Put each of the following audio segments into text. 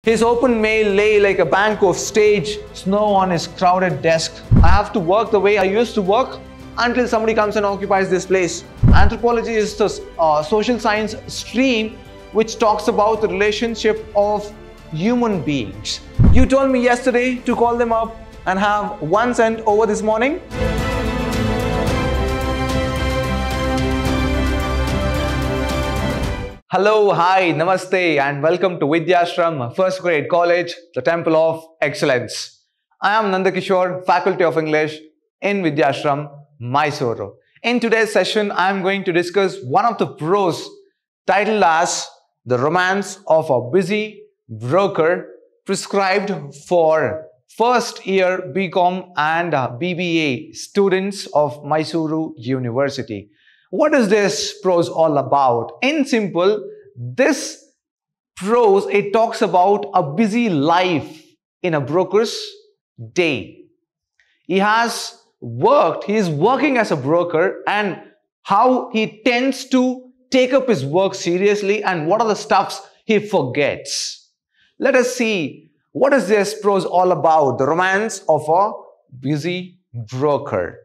His open mail lay like a bank of stage snow on his crowded desk. I have to work the way I used to work until somebody comes and occupies this place. Anthropology is the social science stream which talks about the relationship of human beings. You told me yesterday to call them up and have one sent over this morning. Hello, hi, namaste and welcome to Vidhyaashram, first grade college, the temple of excellence. I am Nandakishore, faculty of English in Vidhyaashram, MYSURU. In today's session, I am going to discuss one of the prose titled as The Romance of a Busy Broker, prescribed for first year BCom and B.B.A students of MYSURU University. What is this prose all about? In simple, this prose, it talks about a busy life in a broker's day. He is working as a broker, and how he tends to take up his work seriously and what are the stuffs he forgets. Let us see what is this prose all about, the romance of a busy broker.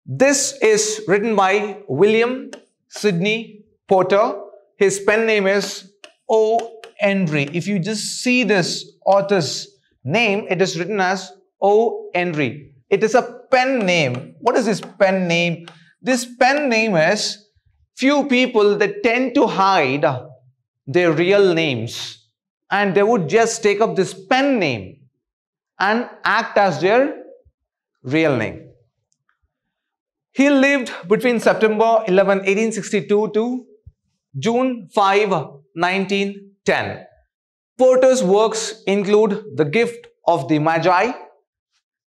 This is written by William Sidney Porter. His pen name is O. Henry. If you just see this author's name, it is written as O. Henry. It is a pen name. What is this pen name? This pen name is few people that tend to hide their real names, and they would just take up this pen name and act as their real name. He lived between September 11, 1862 to June 5, 1910. Porter's works include The Gift of the Magi,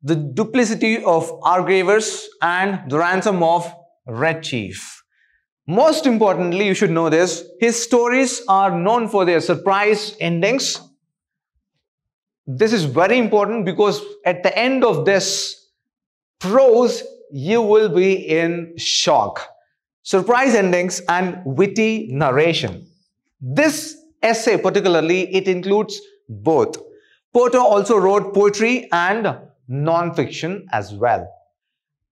The Duplicity of Argravers, and The Ransom of Red Chief. Most importantly, you should know this, his stories are known for their surprise endings. This is very important because at the end of this prose, you will be in shock. Surprise endings and witty narration. This essay particularly, it includes both. Porter also wrote poetry and non-fiction as well.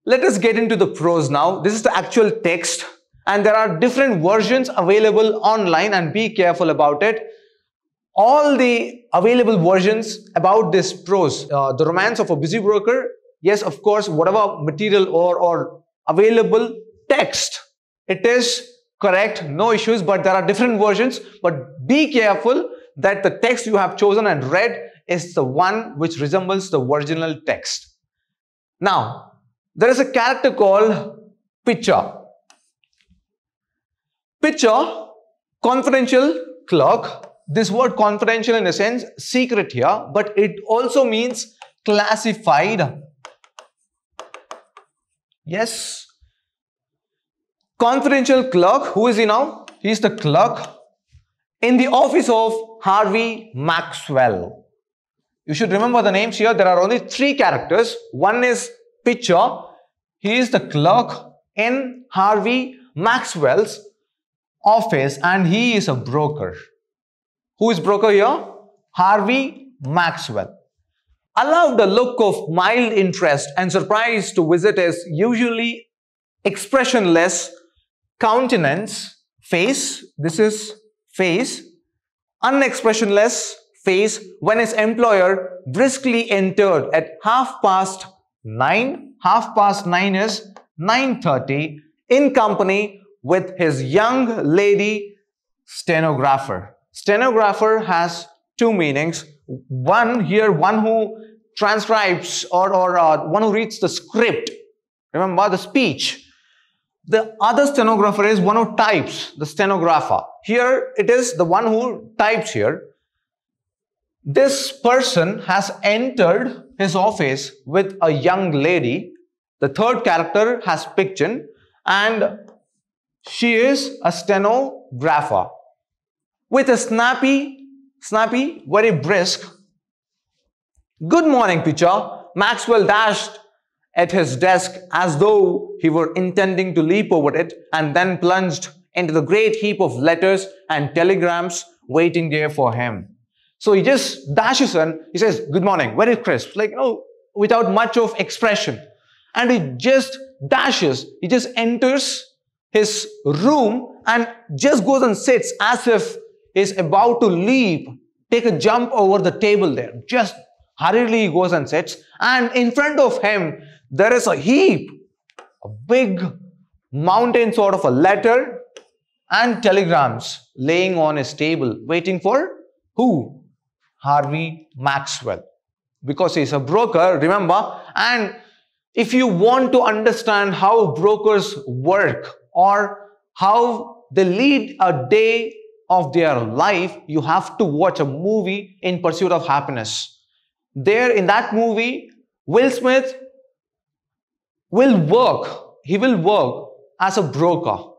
Let us get into the prose now. This is the actual text, and there are different versions available online, and be careful about it. All the available versions about this prose, The Romance of a Busy Broker, yes, of course, whatever material or available text, it is correct, no issues, but there are different versions. But be careful that the text you have chosen and read is the one which resembles the original text. Now, there is a character called Pitcher. Pitcher, confidential clerk. This word confidential in a sense, secret here, but it also means classified. Yes. Confidential clerk. Who is he now? He is the clerk in the office of Harvey Maxwell. You should remember the names here. There are only three characters. One is Pitcher. He is the clerk in Harvey Maxwell's office, and he is a broker. Who is broker here? Harvey Maxwell. Allowed a look of mild interest and surprise to visit his usually expressionless countenance, face, this is face, unexpressionless face, when his employer briskly entered at 9:30. 9:30 is 9:30, in company with his young lady stenographer. Stenographer has two meanings. One here, one who transcribes or one who reads the script. Remember the speech. The other stenographer is one who types, the stenographer. Here it is the one who types here. This person has entered his office with a young lady. The third character has Picton, and she is a stenographer. With a snappy, very brisk, "Good morning, Pitcher." Maxwell dashed at his desk as though he were intending to leap over it, and then plunged into the great heap of letters and telegrams waiting there for him. So he just dashes in, he says, good morning, very crisp, like, without much of expression. And he just dashes, he just enters his room and just goes and sits as if he's about to leap, take a jump over the table there. Just hurriedly he goes and sits, and in front of him, there is a heap, a big mountain sort of a letter and telegrams laying on his table, waiting for who? Harvey Maxwell. Because he's a broker, remember? And if you want to understand how brokers work or how they lead a day of their life, you have to watch a movie, In Pursuit of Happiness. There in that movie, Will Smith will work. He will work as a broker,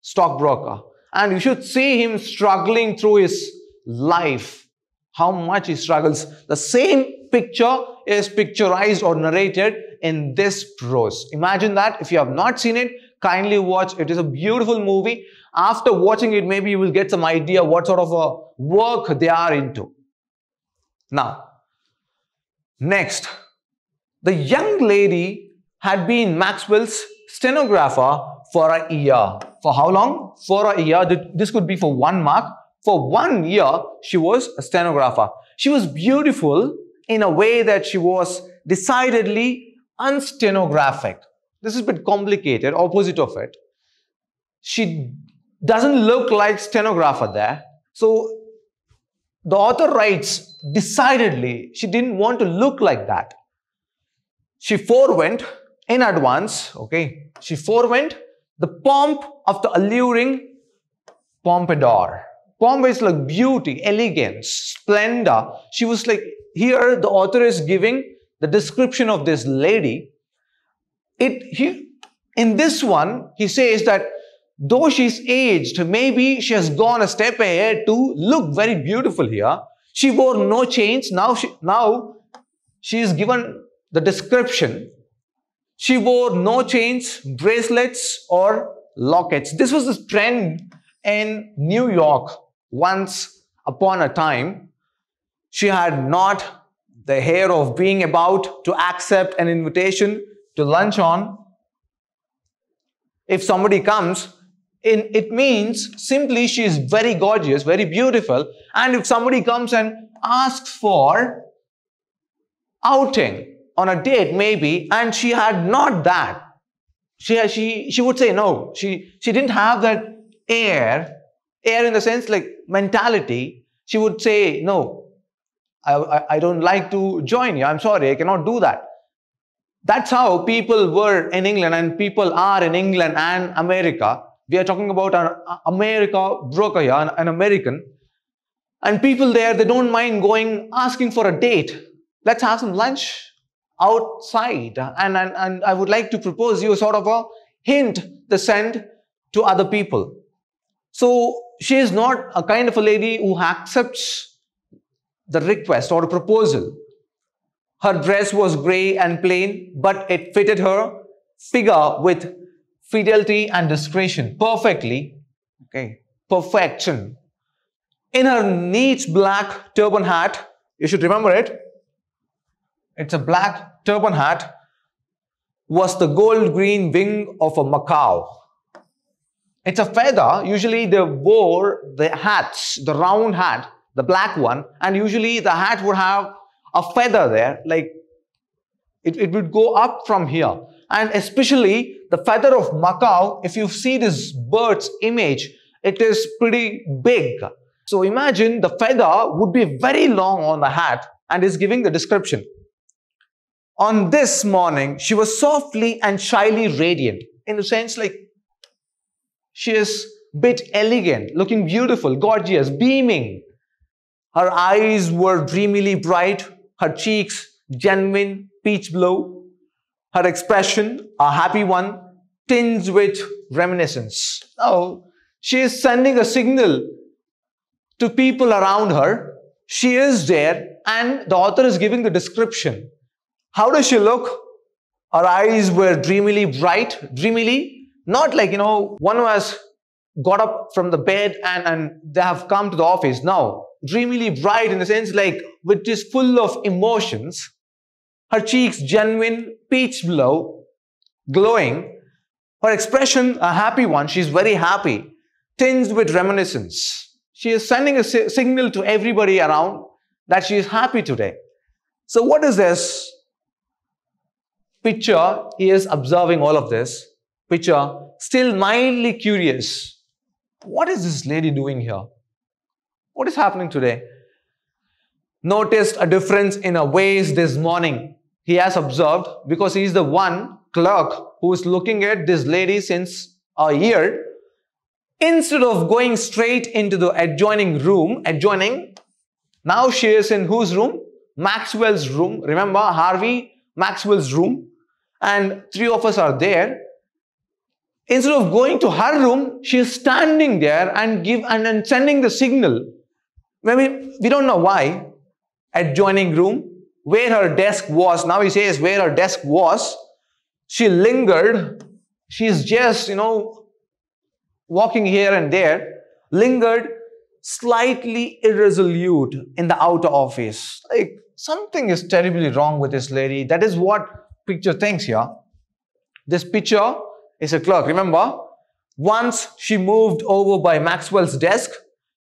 stockbroker. And you should see him struggling through his life. How much he struggles. The same picture is picturized or narrated in this prose. Imagine that. If you have not seen it, kindly watch. It is a beautiful movie. After watching it, maybe you will get some idea what sort of a work they are into. Now, next, the young lady had been Maxwell's stenographer for a year. For how long? For a year. This could be for 1 month. For 1 year, she was a stenographer. She was beautiful in a way that she was decidedly unstenographic. This is a bit complicated, opposite of it. She doesn't look like stenographer there. So the author writes, decidedly, she didn't want to look like that. She forewent in advance, okay, she forewent the pomp of the alluring pompadour. Pomp is like beauty, elegance, splendor. She was like, here the author is giving the description of this lady. In this one, he says that though she's aged, maybe she has gone a step ahead to look very beautiful here. She wore no chains. Now she is given the description. She wore no chains, bracelets or lockets. This was the trend in New York once upon a time. She had not the hair of being about to accept an invitation to lunch on. If somebody comes, it means simply she is very gorgeous, very beautiful. And if somebody comes and asks for outing on a date maybe, and she had not that, she would say no. She didn't have that air in the sense like mentality. She would say no, I don't like to join you. I'm sorry, I cannot do that. That's how people were in England and people are in England and America. We are talking about an America broker here, an American. And people there, they don't mind asking for a date. Let's have some lunch outside. And I would like to propose you sort of a hint they send to other people. So she is not a kind of a lady who accepts the request or proposal. Her dress was grey and plain, but it fitted her figure with fidelity and discretion perfectly. Okay, perfection. In her neat black turban hat, you should remember it. It's a black turban hat, was the gold green wing of a macaw. It's a feather. Usually they wore the hats, the round hat, the black one, and usually the hat would have a feather there, like it would go up from here. And especially the feather of macaw, if you see this bird's image, it is pretty big. So imagine the feather would be very long on the hat and is giving the description. On this morning, she was softly and shyly radiant, in the sense like she is a bit elegant, looking beautiful, gorgeous, beaming. Her eyes were dreamily bright, her cheeks genuine peach blow, her expression a happy one, tinged with reminiscence. Now, she is sending a signal to people around her. She is there and the author is giving the description. How does she look? Her eyes were dreamily bright, dreamily, not like, one who has got up from the bed and they have come to the office. No, dreamily bright in the sense like which is full of emotions. Her cheeks genuine peach blue, glowing. Her expression a happy one. She's very happy, tinged with reminiscence. She is sending a signal to everybody around that she is happy today. So what is this? Picture, he is observing all of this. Picture, still mildly curious. What is this lady doing here? What is happening today? Noticed a difference in her ways this morning. He has observed because he is the one clerk who is looking at this lady since a year. Instead of going straight into the adjoining room, now she is in whose room? Maxwell's room. Remember, Harvey, Maxwell's room. And three of us are there. Instead of going to her room, she is standing there and sending the signal. Maybe we don't know why. Adjoining room, where her desk was. Now he says where her desk was. She lingered. She is just, walking here and there. Lingered, slightly irresolute in the outer office. Like something is terribly wrong with this lady. That is what picture thinks here. This picture is a clerk. Remember, once she moved over by Maxwell's desk,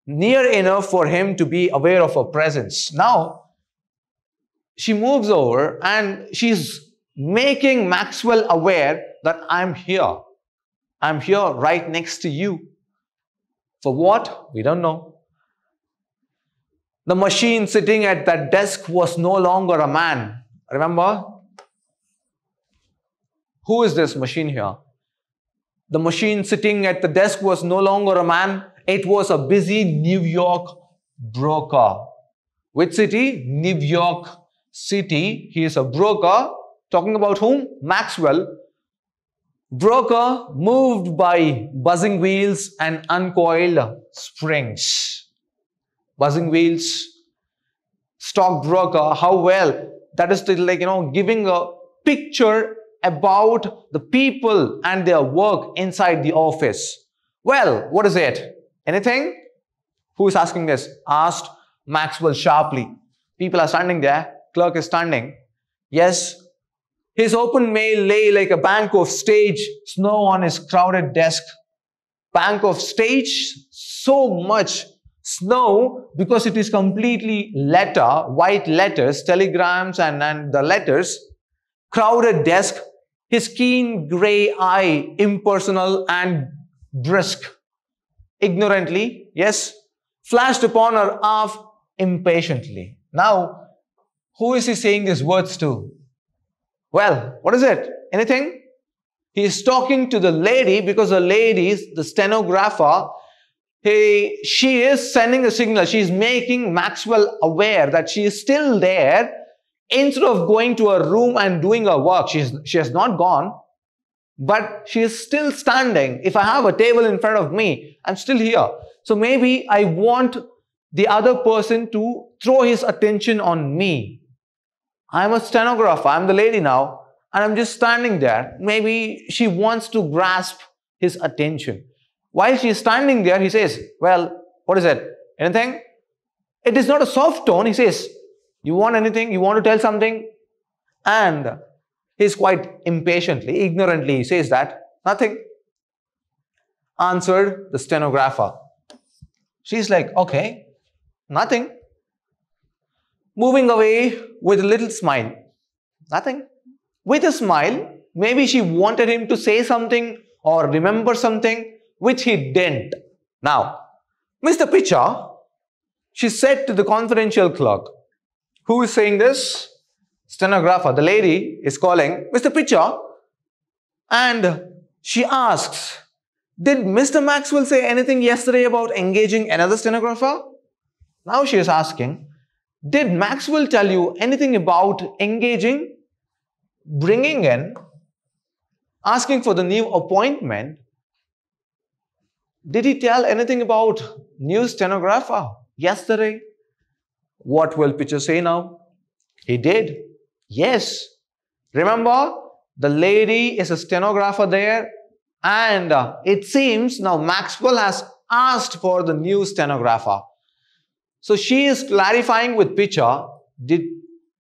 near enough for him to be aware of her presence. Now, she moves over and she's making Maxwell aware that I'm here. I'm here right next to you. For what? We don't know. The machine sitting at that desk was no longer a man. Remember? Who is this machine here? The machine sitting at the desk was no longer a man. It was a busy New York broker. Which city? New York City. He is a broker. Talking about whom? Maxwell. Broker moved by buzzing wheels and uncoiled springs. Buzzing wheels. Stockbroker. How well. That is giving a picture about the people and their work inside the office. Well, what is it? Anything? Who is asking this? Asked Maxwell sharply. People are standing there. Clerk is standing. Yes. His open mail lay like a bank of stage snow on his crowded desk. Bank of stage, so much snow because it is completely white letters, telegrams and the letters. Crowded desk. His keen grey eye, impersonal and brisk. Ignorantly, yes, flashed upon her half impatiently. Now, who is he saying these words to? Well, what is it? Anything? He is talking to the lady because the lady is the stenographer. She is sending a signal. She is making Maxwell aware that she is still there. Instead of going to her room and doing her work, she has not gone. But she is still standing. If I have a table in front of me, I'm still here. So maybe I want the other person to throw his attention on me. I'm a stenographer. I'm the lady now. And I'm just standing there. Maybe she wants to grasp his attention. While she is standing there, he says, well, what is it? Anything? It is not a soft tone. He says, you want anything? You want to tell something? And he's quite impatiently, ignorantly, he says that, nothing. Answered the stenographer. She's like, okay, nothing. Moving away with a little smile. Nothing. With a smile, maybe she wanted him to say something or remember something, which he didn't. Now, Mr. Pitcher, she said to the confidential clerk. Who is saying this? Stenographer. The lady is calling Mr. Pitcher and she asks, did Mr. Maxwell say anything yesterday about engaging another stenographer? Now she is asking, did Maxwell tell you anything about engaging, bringing in, asking for the new appointment? Did he tell anything about new stenographer yesterday? What will Pitcher say now? He did. Yes. Remember, the lady is a stenographer there and it seems now Maxwell has asked for the new stenographer. So she is clarifying with picture, did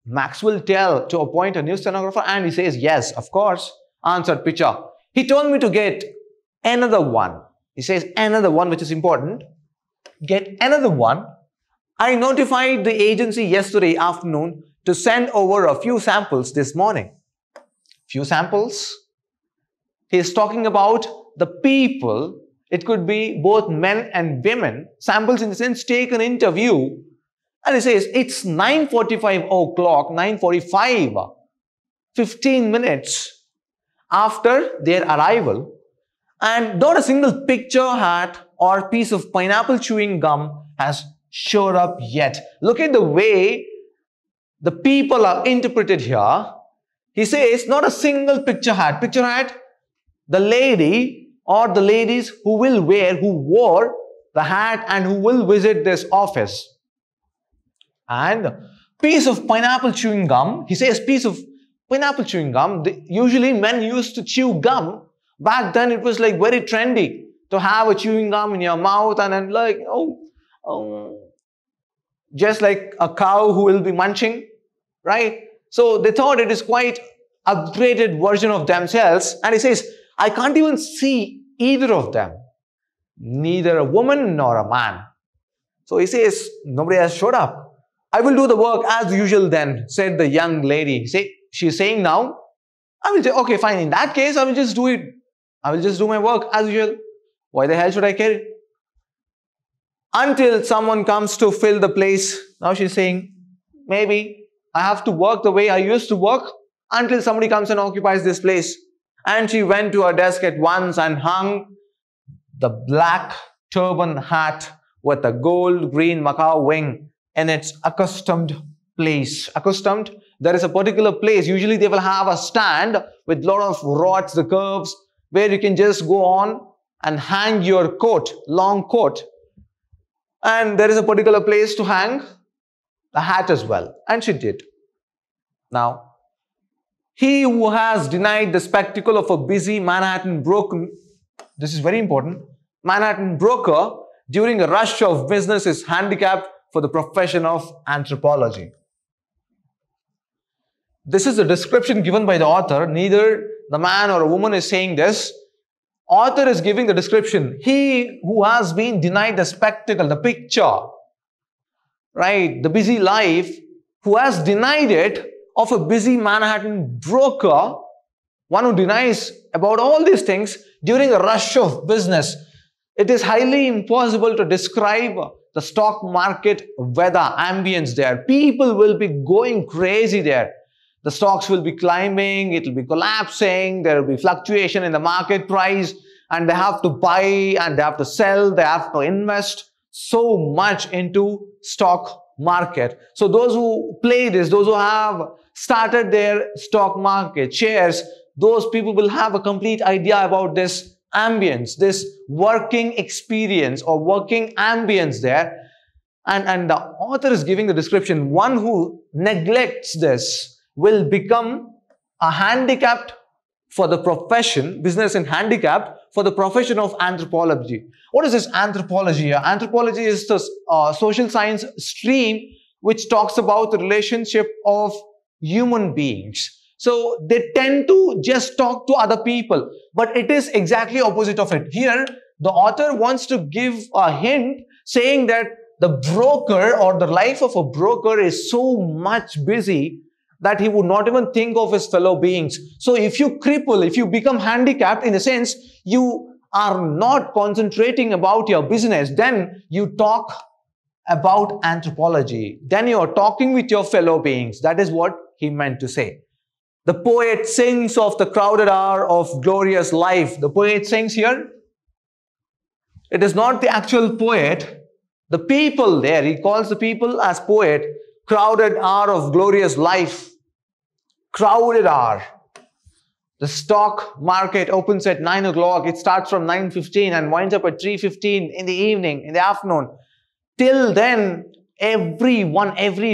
Maxwell tell to appoint a new stenographer? And he says, yes, of course, answered picture. He told me to get another one. He says, another one, which is important. Get another one. I notified the agency yesterday afternoon to send over a few samples this morning. Few samples? He is talking about the people. It could be both men and women. Samples in the sense, take an interview. And he says, it's 9:45 o'clock, 9:45, 15 minutes after their arrival. And not a single picture hat or piece of pineapple chewing gum has showed up yet. Look at the way the people are interpreted here. He says, not a single picture hat. Picture hat, the lady or the ladies who wore the hat and who will visit this office. And piece of pineapple chewing gum. He says piece of pineapple chewing gum. Usually men used to chew gum. Back then it was like very trendy to have a chewing gum in your mouth and then like, just like a cow who will be munching, right? So they thought it is quite upgraded version of themselves. And he says, I can't even see either of them. Neither a woman nor a man. So he says, nobody has showed up. I will do the work as usual then, said the young lady. She's saying now, I will say, okay, fine. In that case, I will just do it. I will just do my work as usual. Why the hell should I care? Until someone comes to fill the place. Now she's saying, maybe I have to work the way I used to work until somebody comes and occupies this place. And she went to her desk at once and hung the black turban hat with a gold green macaw wing in its accustomed place. Accustomed, there is a particular place. Usually they will have a stand with a lot of rods, the curves, where you can just go on and hang your coat, long coat. And there is a particular place to hang the hat as well. And she did. Now, he who has denied the spectacle of a busy Manhattan broker, this is very important, Manhattan broker during a rush of business is handicapped for the profession of anthropology. This is a description given by the author. Neither the man or a woman is saying this. Author is giving the description. He who has been denied the spectacle, the picture, right, the busy life, who has denied it of a busy Manhattan broker, one who denies about all these things during a rush of business. It is highly impossible to describe the stock market weather, ambience there. People will be going crazy there. The stocks will be climbing, it will be collapsing, there will be fluctuation in the market price, and they have to buy and they have to sell, they have to invest so much into stock market. So those who play this, those who have started their stock market shares, those people will have a complete idea about this ambience, this working experience or working ambience there. And the author is giving the description, one who neglects this will become a handicapped for the profession, business and handicapped for the profession of anthropology. What is this anthropology? Anthropology is the social science stream which talks about the relationship of human beings. So they tend to just talk to other people, but it is exactly opposite of it. Here, the author wants to give a hint saying that the broker or the life of a broker is so much busy that he would not even think of his fellow beings. So if you cripple, if you become handicapped, in a sense, you are not concentrating about your business, then you talk about anthropology. Then you are talking with your fellow beings. That is what he meant to say. The poet sings of the crowded hour of glorious life. The poet sings here. It is not the actual poet. The people there, he calls the people as poet. Crowded hour of glorious life. Crowded hour. The stock market opens at 9 o'clock. It starts from 9:15 and winds up at 3:15 in the evening, in the afternoon. Till then, every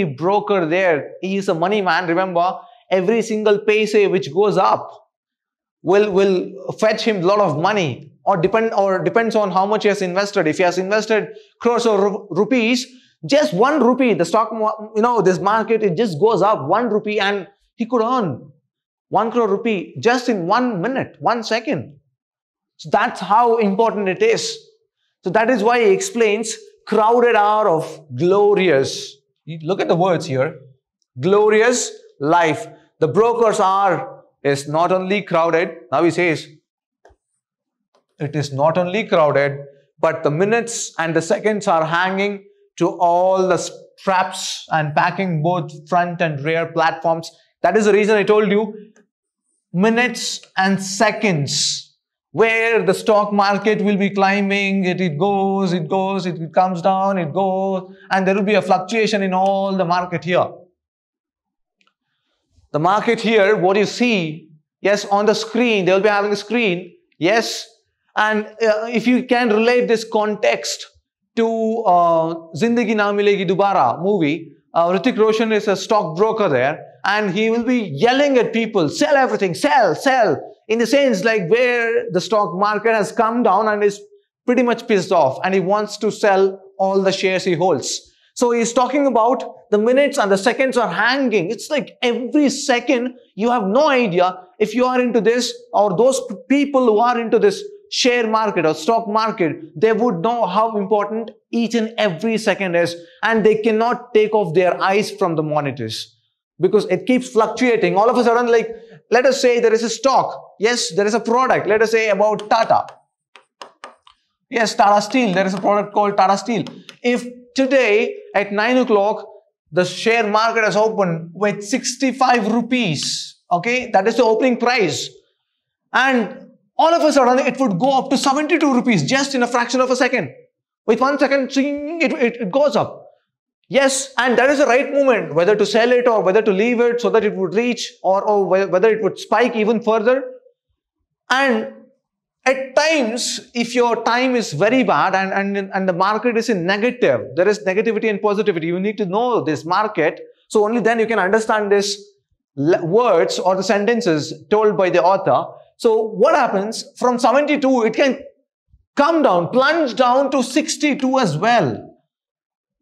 broker there, he is a money man. Remember, every single paise which goes up will fetch him a lot of money, or depends on how much he has invested. If he has invested crores of rupees, Just 1 rupee, the stock, this market, it just goes up 1 rupee and he could earn 1 crore rupee just in 1 minute, 1 second. So that's how important it is. So that is why he explains crowded hour of glorious. Look at the words here. Glorious life. The broker's hour is not only crowded. Now he says, it is not only crowded, but the minutes and the seconds are hanging to all the straps and packing both front and rear platforms. That is the reason I told you minutes and seconds where the stock market will be climbing. It goes, it comes down, it goes, and there will be a fluctuation in all the market here. The market here, what you see, yes, on the screen, they will be having a screen, yes, and if you can relate this context to Zindagi Na Milegi Dobara movie, Hrithik Roshan is a stockbroker there, and he will be yelling at people, sell everything, sell, sell, in the sense like where the stock market has come down and is pretty much pissed off, and he wants to sell all the shares he holds. So he's talking about the minutes and the seconds are hanging. It's like every second, you have no idea if you are into this, or those people who are into this share market or stock market, they would know how important each and every second is, and they cannot take off their eyes from the monitors because it keeps fluctuating. All of a sudden, like, let us say there is a stock. Yes, there is a product. Let us say about Tata. Yes, Tata Steel. There is a product called Tata Steel. If today at 9 o'clock, the share market has opened with 65 rupees. Okay, that is the opening price. And all of a sudden, it would go up to 72 rupees just in a fraction of a second. With 1 second, it goes up. Yes, and that is the right moment, whether to sell it or whether to leave it so that it would reach, or whether it would spike even further. And at times, if your time is very bad and the market is in negative, there is negativity and positivity, you need to know this market. So only then you can understand these words or the sentences told by the author. So what happens from 72, it can come down, plunge down to 62 as well.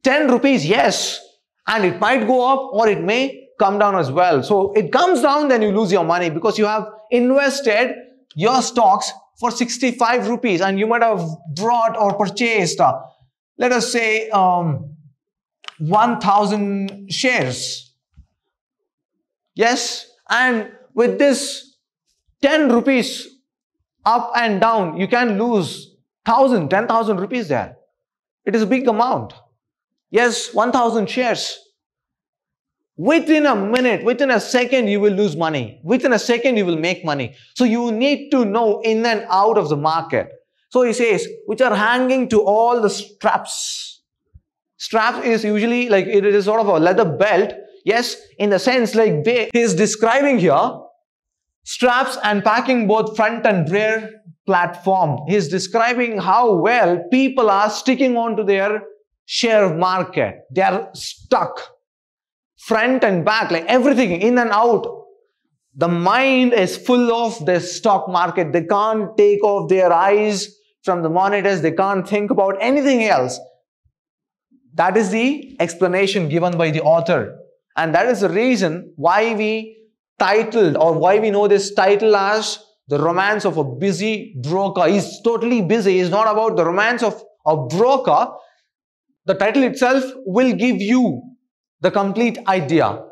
10 rupees, yes. And it might go up or it may come down as well. So it comes down, then you lose your money because you have invested your stocks for 65 rupees and you might have brought or purchased, let us say, 1,000 shares. Yes. And with this 10 rupees up and down, you can lose 10,000 rupees there. It is a big amount. Yes, 1,000 shares. Within a minute, within a second, you will lose money. Within a second, you will make money. So you need to know in and out of the market. So he says, which are hanging to all the straps. Straps is usually like, it is sort of a leather belt. Yes, in the sense like he is describing here, straps and packing both front and rear platform. He is describing how well people are sticking on to their share market. They are stuck. Front and back, like everything, in and out. The mind is full of the stock market. They can't take off their eyes from the monitors. They can't think about anything else. That is the explanation given by the author. And that is the reason why we titled, or why we know this title as The Romance of a Busy Broker. He's totally busy. It's not about the romance of a broker. The title itself will give you the complete idea.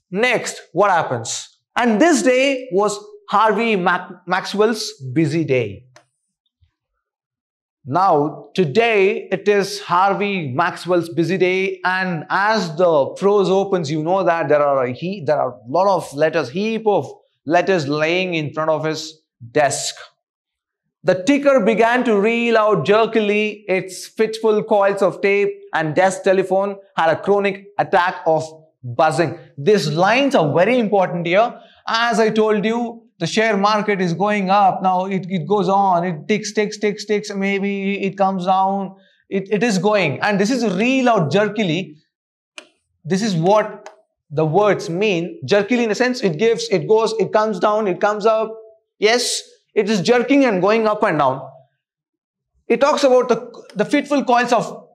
Next, what happens? And this day was Harvey Maxwell's busy day. Now, today it is Harvey Maxwell's busy day, and as the prose opens, you know that there are a lot of letters, heap of letters laying in front of his desk. The ticker began to reel out jerkily its fitful coils of tape, and desk telephone had a chronic attack of buzzing. These lines are very important here. As I told you, the share market is going up. Now it goes on, it ticks, maybe it comes down. It is going. And this is reel out jerkily. This is what the words mean. Jerkily in a sense, it goes, it comes down, it comes up. Yes. It is jerking and going up and down. It talks about the fitful coils of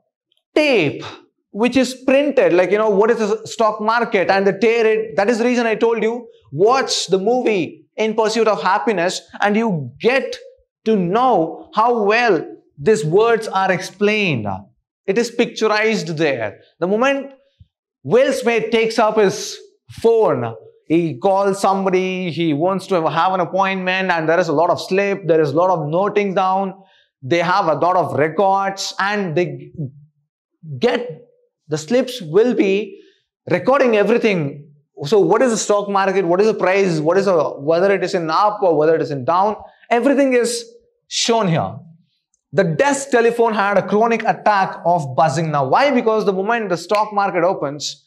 tape. which is printed, like, what is the stock market, and they tear it. That is the reason I told you, watch the movie In Pursuit of Happiness and you get to know how well these words are explained. It is picturized there. The moment Will Smith takes up his phone, he calls somebody, he wants to have an appointment, and there is a lot of slip, there is a lot of noting down, they have a lot of records, and they get the slips will be recording everything. So what is the stock market, what is the price, whether it is in up or whether it is in down, everything is shown here. The desk telephone had a chronic attack of buzzing now. Why? Because the moment the stock market opens,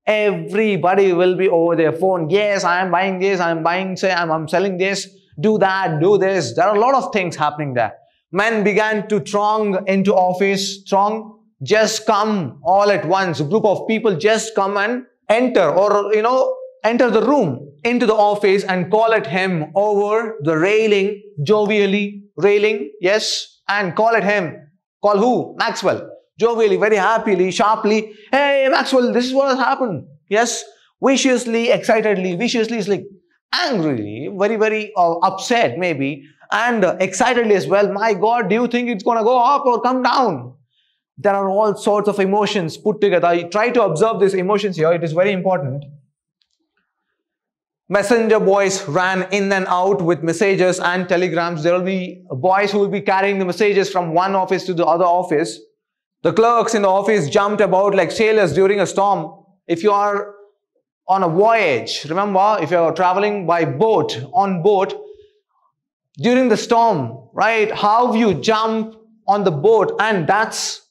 everybody will be over their phone. Yes, I am buying this, I am buying, say, I'm selling this, do that, do this. There are a lot of things happening there. Men began to throng into office, just come all at once. A group of people just come and enter, or, enter the room into the office and call at him over the railing, jovially, railing, yes, and call at him. Call who? Maxwell. Jovially, very happily, sharply. Hey, Maxwell, this is what has happened. Yes, viciously, excitedly. Viciously is like angrily, very, very upset maybe, and excitedly as well. My God, do you think it's going to go up or come down? There are all sorts of emotions put together. You try to observe these emotions here. It is very important. Messenger boys ran in and out with messages and telegrams. There will be boys who will be carrying the messages from one office to the other office. The clerks in the office jumped about like sailors during a storm. If you are on a voyage, remember, if you are traveling by boat, on boat, during the storm, right, how you jump on the boat, and that's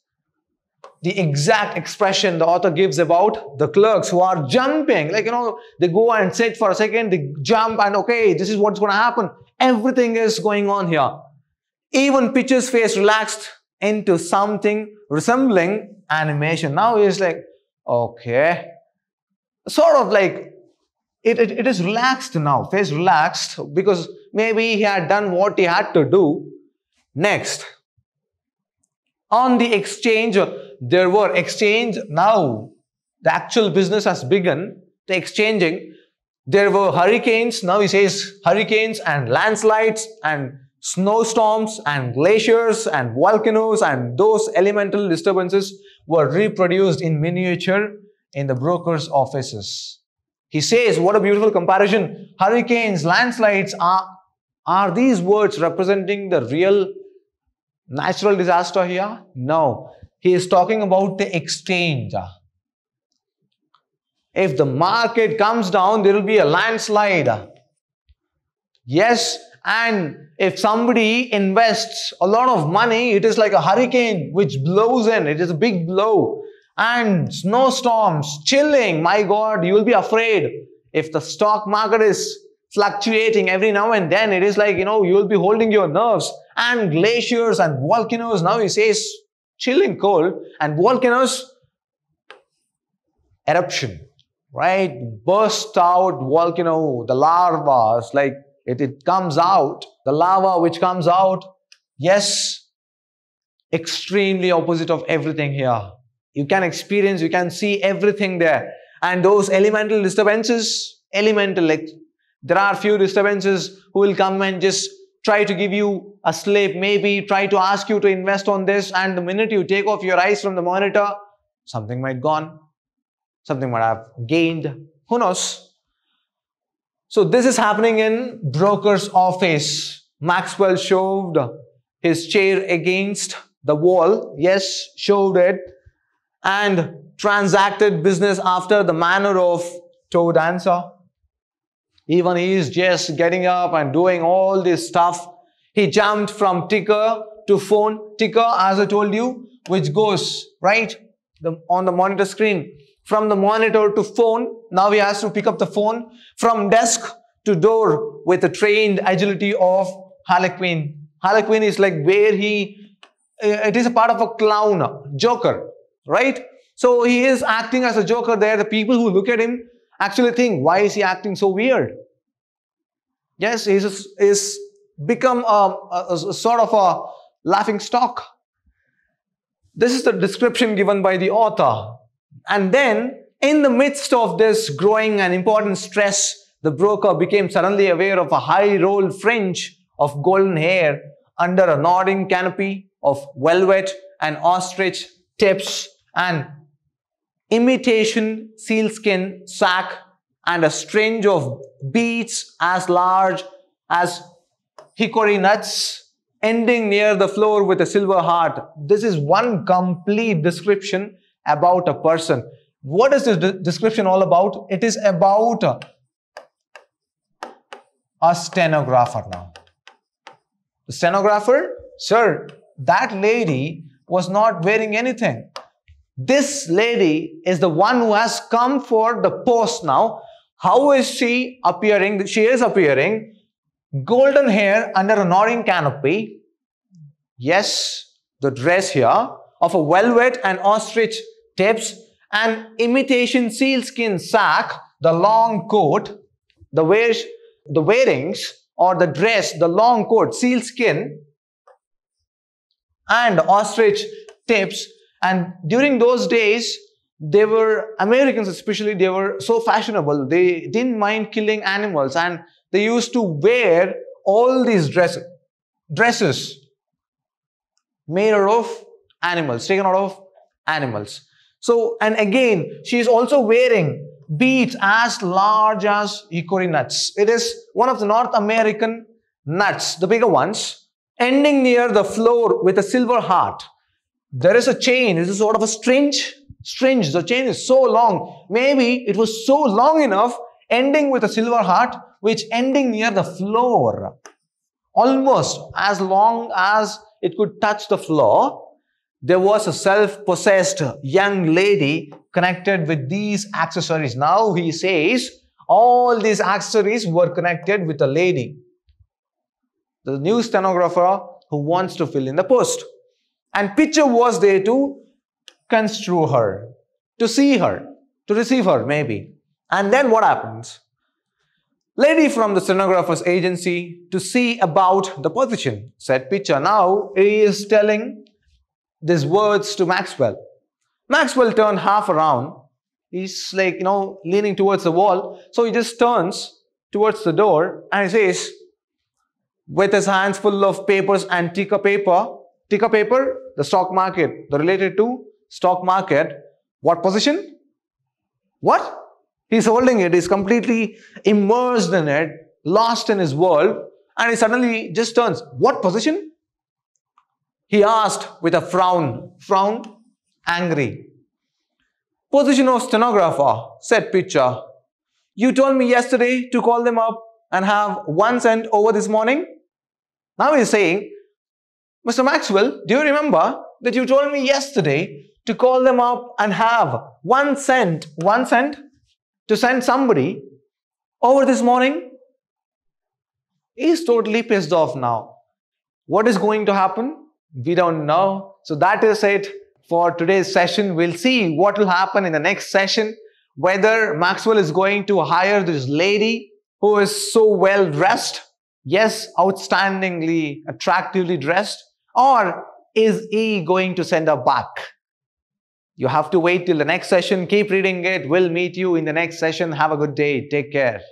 the exact expression the author gives about the clerks who are jumping. Like, they go and sit for a second, they jump, and okay, this is what's going to happen. Everything is going on here. Even Pitcher's face relaxed into something resembling animation. Now he is like, okay. Sort of like, it is relaxed now, face relaxed, because maybe he had done what he had to do. Next. On the exchange, there were exchange. Now, the actual business has begun, the exchanging. There were hurricanes. Now he says hurricanes and landslides and snowstorms and glaciers and volcanoes, and those elemental disturbances were reproduced in miniature in the brokers' offices. He says, what a beautiful comparison. Hurricanes, landslides, are these words representing the real natural disaster here? No. He is talking about the exchange. If the market comes down, there will be a landslide. Yes, and if somebody invests a lot of money, it is like a hurricane which blows in. It is a big blow. And snowstorms, chilling. My God, you will be afraid. If the stock market is fluctuating every now and then, it is like, you will be holding your nerves. And glaciers and volcanoes, now he says chilling cold, and volcanoes, eruption, right? Burst out volcano, the lava, like it comes out, the lava which comes out, yes, extremely opposite of everything here. You can experience, you can see everything there. And those elemental disturbances, like there are few disturbances who will come and just try to give you a slip, maybe try to ask you to invest on this, and the minute you take off your eyes from the monitor, something might gone, something might have gained, who knows. So this is happening in broker's office. Maxwell shoved his chair against the wall, yes, shoved it, and transacted business after the manner of toe dancer. Even he is just getting up and doing all this stuff. He jumped from ticker to phone. Ticker, as I told you, which goes, right, on the monitor screen. From the monitor to phone. Now he has to pick up the phone. From desk to door with the trained agility of Harlequin. Harlequin is like where it is a part of a clown, joker, right? So he is acting as a joker there. The people who look at him actually think, why is he acting so weird? Yes, he's become a sort of a laughing stock. This is the description given by the author. And then, in the midst of this growing and important stress, the broker became suddenly aware of a high-rolled fringe of golden hair under a nodding canopy of velvet and ostrich tips and imitation sealskin sack and a string of beads as large as hickory nuts ending near the floor with a silver heart. This is one complete description about a person. What is this description all about? It is about a stenographer now. The stenographer? Sir, that lady was not wearing anything. This lady is the one who has come for the post now. How is she appearing? She is appearing. Golden hair under a nodding canopy. Yes, the dress here of a velvet and ostrich tips and imitation sealskin sack, the long coat, the wearings or the dress, the long coat, sealskin and ostrich tips. And during those days, they were, Americans especially, they were so fashionable. They didn't mind killing animals and they used to wear all these dresses made out of animals, taken out of animals. So, and again, she is also wearing beads as large as hickory nuts. It is one of the North American nuts, the bigger ones, ending near the floor with a silver heart. There is a chain. It is sort of a string. The chain is so long. Maybe it was so long enough, ending with a silver heart, which ending near the floor. Almost as long as it could touch the floor. There was a self-possessed young lady connected with these accessories. Now he says all these accessories were connected with a lady. The new stenographer who wants to fill in the post. And picture was there to construe her, to see her, to receive her maybe. And then what happens? Lady from the stenographer's agency to see about the position. Said picture. Now he is telling these words to Maxwell. Maxwell turned half around. He's like, leaning towards the wall. So he just turns towards the door and he says, with his hands full of papers and ticker paper, the stock market, the related to stock market. What position? What? He's holding it. He's completely immersed in it, lost in his world. And he suddenly just turns. What position? He asked with a frown, angry. Position of stenographer, said picture. You told me yesterday to call them up and have 1 cent over this morning. Now he's saying, Mr. Maxwell, do you remember that you told me yesterday to call them up and have 1 cent to send somebody over this morning? He's totally pissed off now. What is going to happen? We don't know. So that is it for today's session. We'll see what will happen in the next session. Whether Maxwell is going to hire this lady who is so well dressed. Yes, outstandingly, attractively dressed. Or is he going to send her back? You have to wait till the next session. Keep reading it. We'll meet you in the next session. Have a good day. Take care.